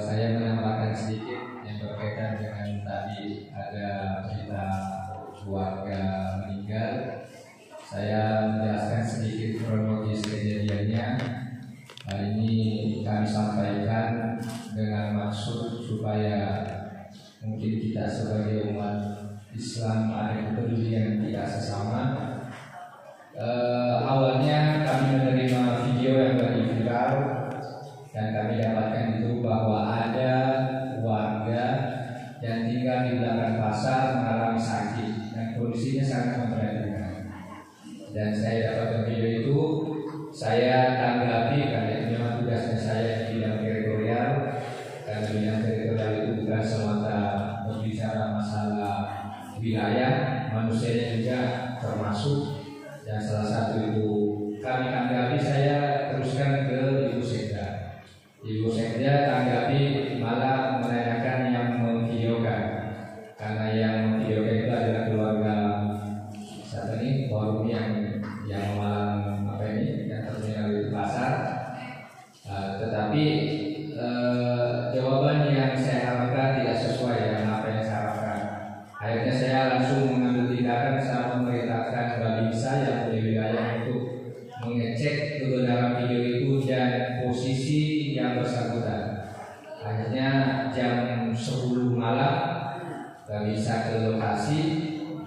Saya menambahkan sedikit yang berkaitan dengan tadi ada berita keluarga meninggal. Saya menjelaskan sedikit kronologis kejadiannya. Ini kami sampaikan dengan maksud supaya mungkin kita sebagai umat Islam ada kepedulian kita sesama. Awalnya kami menerima video yang lagi viral dan kami dapatkan itu bahwa ada warga yang tinggal di belakang pasar mengalami sakit dan kondisinya sangat memprihatinkan. Dan saya dapat video itu, saya tanggapi karena itu memang tugasnya saya di bidang teritorial. Karena bidang teritorial itu bukan semata berbicara masalah wilayah, manusianya juga termasuk. Dan salah satu itu kami tanggapi, saya teruskan ke Ibu Sekda. Ibu Sekda tanggapi malah menanyakan yang memvideokan, karena yang memvideokan itu adalah keluarga saat ini forum yang malam yang terminal di pasar. Tetapi jawaban yang saya harapkan tidak sesuai dengan apa yang saya harapkan. Akhirnya saya langsung mengambil tindakan, saya memerintahkan Babinsa yang punya wilayah untuk mengecek kebenaran video itu dan posisi yang bersangkutan. Akhirnya jam 10 malam Babinsa ke lokasi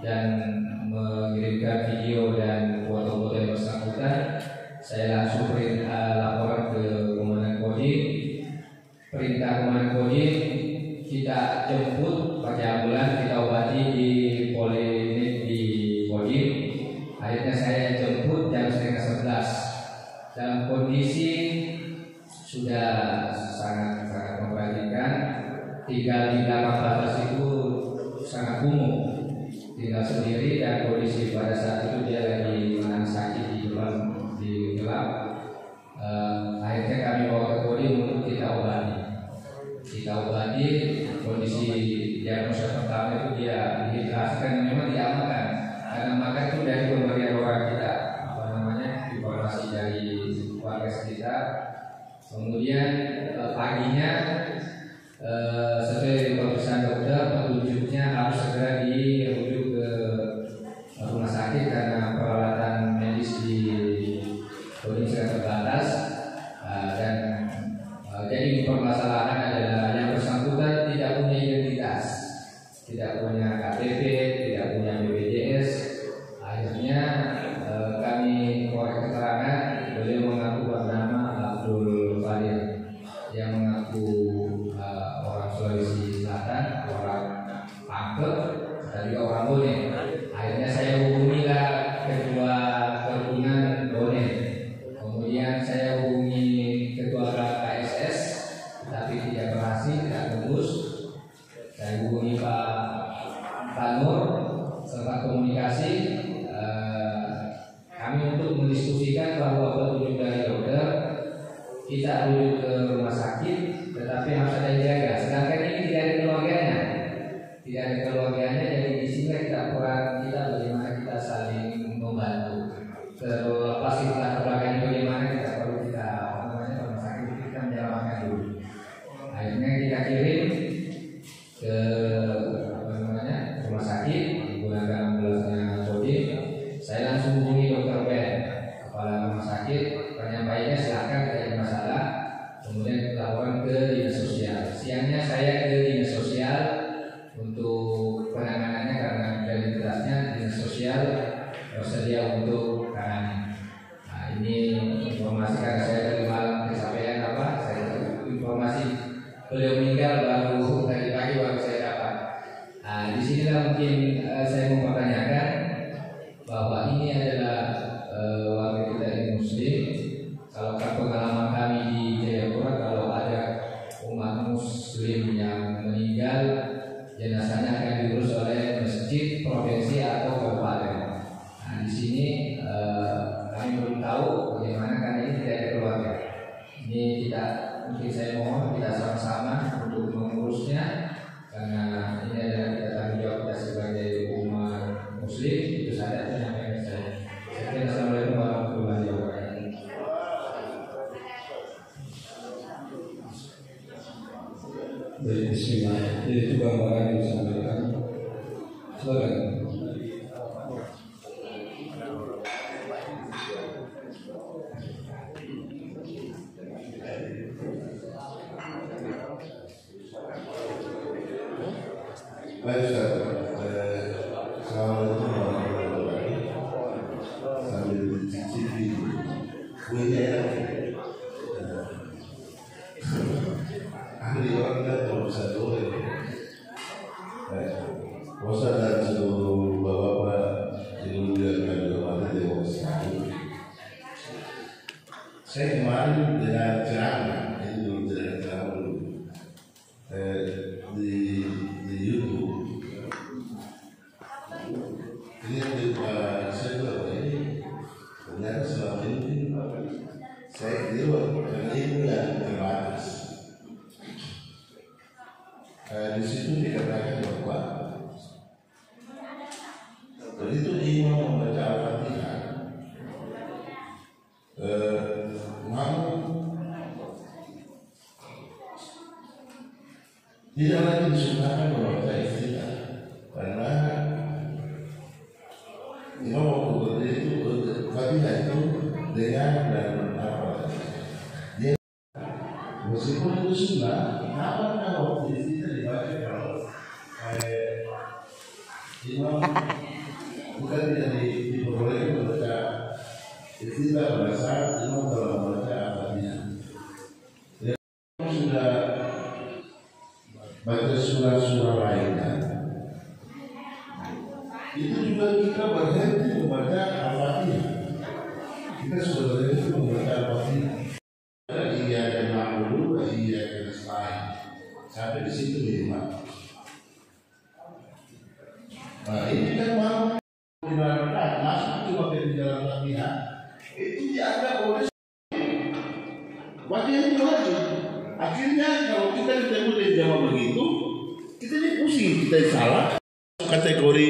dan mengirimkan video dan foto-foto yang bersangkutan. Saya langsung laporan ke Komandan Kodim. Perintah Komandan Kodim, kita jemput pakai ambulans, kita obati di Poliklinik di Kodim. Akhirnya saya jemput jam 10:30 dalam kondisi sudah sangat memprihatinkan. Tinggal di belakang batas itu sangat kumuh, tinggal sendiri dan kondisi pada saat itu dia lagi menangis sakit di gelap. Akhirnya kami bawa ke Kodim untuk kita obati. Kondisi diagnosa pertama itu dia dihidrasikan, memang diamankan karena makan itu dari pemberian orang kita, informasi dari warga sekitar. Kemudian paginya sesuai dengan pemeriksaan dokter, petunjuknya harus segera dirujuk ke rumah sakit karena peralatan medis di Kodim sangat terbatas. Jadi permasalahan adalah yang bersangkutan tidak punya identitas, tidak punya KTP, tidak punya BPJS. Akhirnya kami korek keterangan, beliau mengaku bernama Abdul Fadil, yang mengaku orang Sulawesi Selatan, orang Pangkep, dan juga orang Bone. Akhirnya saya hubungilah ketua Perhubungan Bone, kemudian saya hubungi ketua KSS, tapi tidak berhasil, tidak tembus. Saya hubungi Pak Nur, sempat komunikasi kami untuk mendiskusikan bahwa petunjuk dari dokter kita rujuk ke rumah sakit, tetapi harus ada yang jaga. Sedangkan ini tidak ada keluarganya, jadi di sini kita kurang, kita bagaimana kita saling membantu. Terlepas kita keluarganya bagaimana, kita perlu kita rumah sakit kita menyelamatkan dulu. Akhirnya kita kirim ke rumah sakit menggunakan ambulansnya Kodim. Saya langsung hubungi Dr. Ben, kepala rumah sakit. Penyampaiannya silakan, tidak ada masalah. Kemudian laporan ke dinas sosial. Siangnya saya ke dinas sosial untuk penanganannya karena identitasnya dinas sosial bersedia untuk penanganan. Nah, ini informasi karena saya dari malam kesampaian informasi beliau meninggal baru tadi pagi baru saya dapat. Nah, disinilah mungkin saya mau pertanyakan bahwa ini adalah warga kita yang Muslim. Kalau pengalaman kami di Jayapura, kalau ada umat Muslim yang meninggal, jenazahnya akan diurus oleh masjid, provinsi atau kabupaten. Nah, di sini kami belum tahu bagaimana karena ini tidak ada keluarga. Ini kita mungkin saya mohon kita sama-sama untuk dari Bismillah. Jadi itu gambaran yang disampaikan. Silakan. Baik, Assalamualaikum warahmatullahi wabarakatuh. Sambil mencicipi kuenya, ahli orangnya kalau bisa boleh. Bosan dan seluruh bapak-bapak dimuliakan oleh Dewa sekali. Saya kemarin dengan ceramah, ini belum dengan ceramah dulu di YouTube. Ini saya tahu ini ternyata selama ini saya keliru karena ilmu yang terbatas. Di situ dikatakan bahwa begitu imam membaca Al-Fatihah, tidak lagi disunahkan membaca iftitah karena imam waktu berdiri itu Fatihah itu dengan dan apa dia meskipun itu sunnah, kenapa waktu iftitah dibaca kalau imam bukan tidak diperbolehkan membaca iftitah pada saat imam telah membaca Al-Fatihah. Sudah baca surah-surah lainnya, itu juga kita berhenti membaca Al-Fatihah. Kita sudah berhenti membaca Al-Fatihah. Iya dan ma'budu, iya dan nasta'in. Sampai di situ minimal. Nah ini kan mau dilarang masuk cuma di dalam Fatihah. Itu dianggap oleh Fatihah itu lagi. Akhirnya kalau kita ketemu di zaman begitu, kita ini pusing, kita salah. Kategori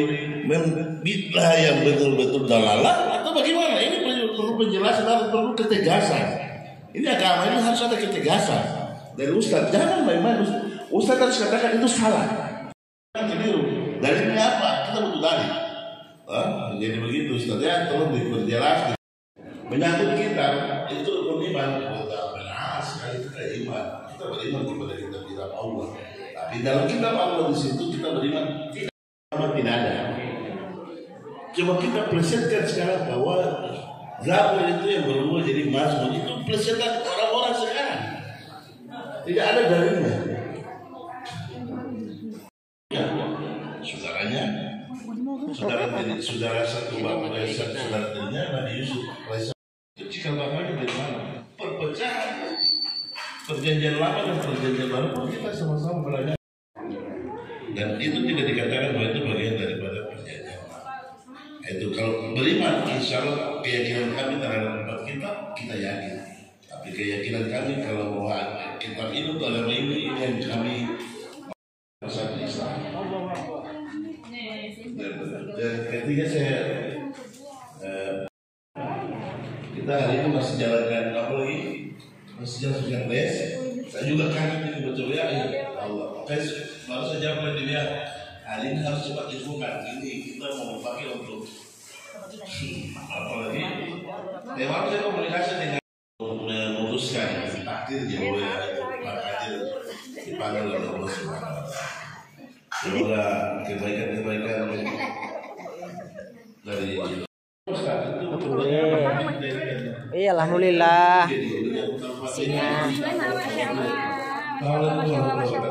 bid'ah yang betul-betul dalalah atau bagaimana? Ini perlu penjelasan dan perlu ketegasan. Ini agama ini harus ada ketegasan dari Ustaz. Jangan main-main. Ustaz harus katakan itu salah. Keliru. Dalilnya apa? Kita butuh dalil. Jadi begitu Ustaz ya, tolong diperjelas. Menyangkut kita itu beriman benar sekali kita iman. Kita beriman kepada kitab Allah. Tapi dalam kitab Allah di situ kita beriman tidak ada. Coba kita plesetkan sekarang bahwa Zabur itu yang berubah jadi Mazmur itu plesetan orang-orang sekarang. Tidak ada dalilnya. Ya, saudara satu bapak saudara tirinya Nabi Yusuf. Cikal bakalnya dari mana? Perpecahan. Perjanjian lama dan perjanjian baru kita sama-sama belajar. Dan itu tidak dikatakan bahwa itu bagian daripada perjanjian. Itu kalau beriman, insya Allah keyakinan kami terhadap kita yakin. Tapi keyakinan kami kalau bahwa kitab ini agama ini yang kami masyarakat Islam. Dan ketiga saya kita hari ini masih jalankan apa lagi? Masih jalankan les. Saya juga kangen ini betul ya Allah. Baru saja mulai dilihat. Hari ini harus cepat dibuka. Ini kita mau pakai untuk apalagi. Memang saya komunikasi dengan memutuskan takdir di bawah takdir dipanggil oleh Allah Subhanahu wa Ta'ala. Semoga kebaikan dari iya, alhamdulillah. Sinya. Masya Allah.